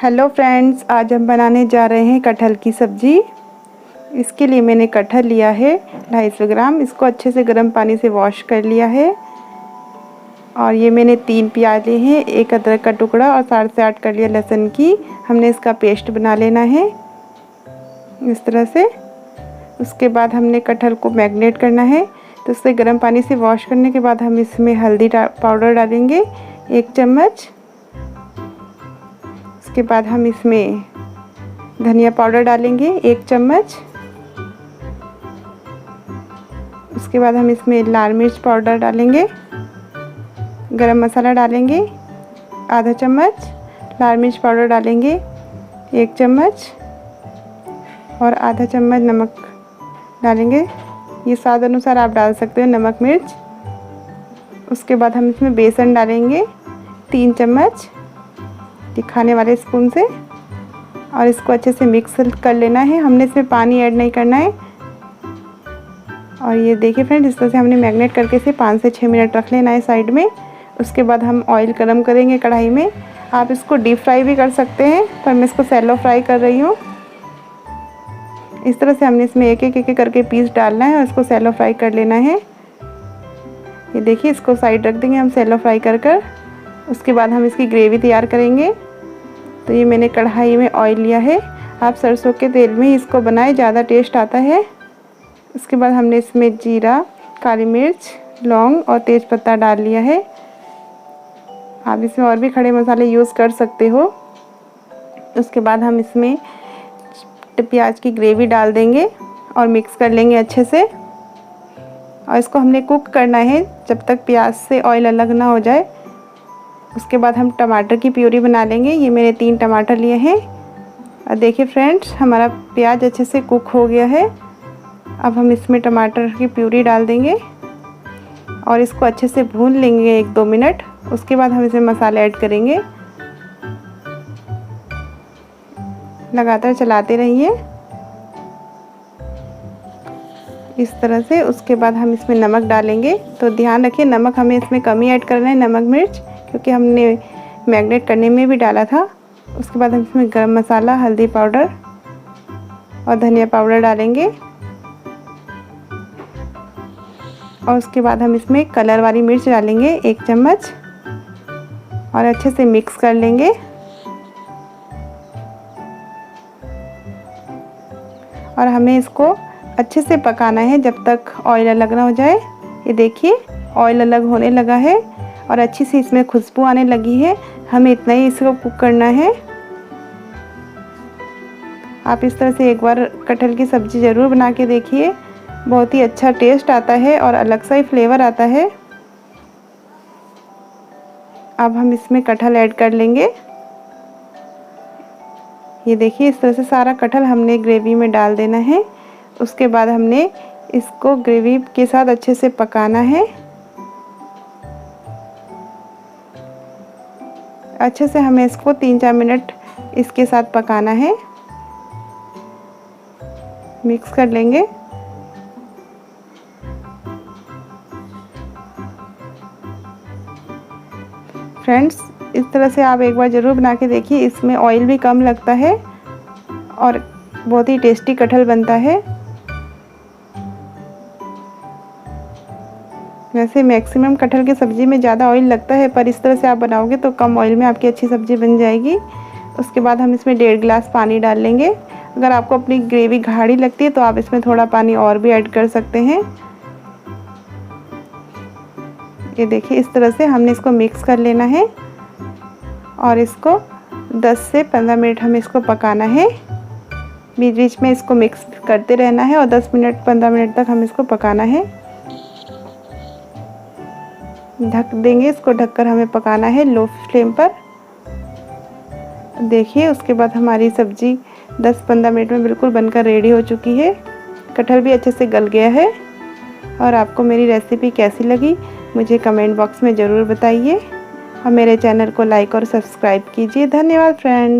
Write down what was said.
Hello friends, आज हम बनाने जा रहे हैं कटहल की सब्ज़ी। इसके लिए मैंने कटहल लिया है 250 ग्राम। इसको अच्छे से गर्म पानी से वॉश कर लिया है। और ये मैंने 3 प्याज लिए हैं, 1 अदरक का टुकड़ा और 7 से 8 कर लिया लहसुन की। हमने इसका पेस्ट बना लेना है इस तरह से। उसके बाद हमने कटहल को मैरिनेट करना है। तो इससे गर्म पानी से वॉश करने के बाद हम इसमें हल्दी पाउडर डालेंगे 1 चम्मच। उसके बाद हम इसमें धनिया पाउडर डालेंगे 1 चम्मच। उसके बाद हम इसमें लाल मिर्च पाउडर डालेंगे। गरम मसाला डालेंगे आधा चम्मच। लाल मिर्च पाउडर डालेंगे 1 चम्मच और आधा चम्मच नमक डालेंगे। ये स्वाद अनुसार आप डाल सकते हो नमक मिर्च। उसके बाद हम इसमें बेसन डालेंगे 3 चम्मच खाने वाले स्पून से और इसको अच्छे से मिक्स कर लेना है। हमने इसमें पानी ऐड नहीं करना है। और ये देखिए फ्रेंड्स, इस तरह से हमने मैरिनेट करके इसे 5 से 6 मिनट रख लेना है साइड में। उसके बाद हम ऑयल गरम करेंगे कढ़ाई में। आप इसको डीप फ्राई भी कर सकते हैं, पर मैं इसको सैलो फ्राई कर रही हूँ। इस तरह से हमने इसमें एक एक करके पीस डालना है और इसको सैलो फ्राई कर लेना है। ये देखिए, इसको साइड रख देंगे हम सैलो फ्राई कर। उसके बाद हम इसकी ग्रेवी तैयार करेंगे। तो ये मैंने कढ़ाई में ऑयल लिया है। आप सरसों के तेल में ही इसको बनाएं, ज़्यादा टेस्ट आता है। उसके बाद हमने इसमें जीरा, काली मिर्च, लौंग और तेज़पत्ता डाल लिया है। आप इसमें और भी खड़े मसाले यूज़ कर सकते हो। उसके बाद हम इसमें प्याज की ग्रेवी डाल देंगे और मिक्स कर लेंगे अच्छे से। और इसको हमने कुक करना है जब तक प्याज से ऑयल अलग ना हो जाए। उसके बाद हम टमाटर की प्यूरी बना लेंगे। ये मैंने 3 टमाटर लिए हैं। और देखिए फ्रेंड्स, हमारा प्याज अच्छे से कुक हो गया है। अब हम इसमें टमाटर की प्यूरी डाल देंगे और इसको अच्छे से भून लेंगे 1-2 मिनट। उसके बाद हम इसमें मसाले ऐड करेंगे। लगातार चलाते रहिए इस तरह से। उसके बाद हम इसमें नमक डालेंगे। तो ध्यान रखिए, नमक हमें इसमें कम ही ऐड करना है, नमक मिर्च, क्योंकि हमने मैरिनेट करने में भी डाला था। उसके बाद हम इसमें गरम मसाला, हल्दी पाउडर और धनिया पाउडर डालेंगे। और उसके बाद हम इसमें कलर वाली मिर्च डालेंगे 1 चम्मच और अच्छे से मिक्स कर लेंगे। और हमें इसको अच्छे से पकाना है जब तक ऑयल अलग ना हो जाए। ये देखिए, ऑयल अलग होने लगा है और अच्छी सी इसमें खुशबू आने लगी है। हमें इतना ही इसको कुक करना है। आप इस तरह से एक बार कटहल की सब्ज़ी ज़रूर बना के देखिए। बहुत ही अच्छा टेस्ट आता है और अलग सा ही फ्लेवर आता है। अब हम इसमें कटहल ऐड कर लेंगे। ये देखिए, इस तरह से सारा कटहल हमने ग्रेवी में डाल देना है। उसके बाद हमने इसको ग्रेवी के साथ अच्छे से पकाना है। अच्छे से हमें इसको 3-4 मिनट इसके साथ पकाना है। मिक्स कर लेंगे। फ्रेंड्स, इस तरह से आप एक बार ज़रूर बना के देखिए। इसमें ऑयल भी कम लगता है और बहुत ही टेस्टी कटहल बनता है। वैसे मैक्सिमम कटहल की सब्ज़ी में ज़्यादा ऑयल लगता है, पर इस तरह से आप बनाओगे तो कम ऑयल में आपकी अच्छी सब्ज़ी बन जाएगी। उसके बाद हम इसमें 1.5 गिलास पानी डाल लेंगे। अगर आपको अपनी ग्रेवी गाढ़ी लगती है तो आप इसमें थोड़ा पानी और भी ऐड कर सकते हैं। ये देखिए, इस तरह से हमने इसको मिक्स कर लेना है और इसको 10 से 15 मिनट हमें इसको पकाना है। बीच बीच में इसको मिक्स करते रहना है और 10-15 मिनट तक हम इसको पकाना है। ढक देंगे, इसको ढककर हमें पकाना है लो फ्लेम पर। देखिए, उसके बाद हमारी सब्ज़ी 10-15 मिनट में बिल्कुल बनकर रेडी हो चुकी है। कटहल भी अच्छे से गल गया है। और आपको मेरी रेसिपी कैसी लगी मुझे कमेंट बॉक्स में ज़रूर बताइए और मेरे चैनल को लाइक और सब्सक्राइब कीजिए। धन्यवाद फ्रेंड्स।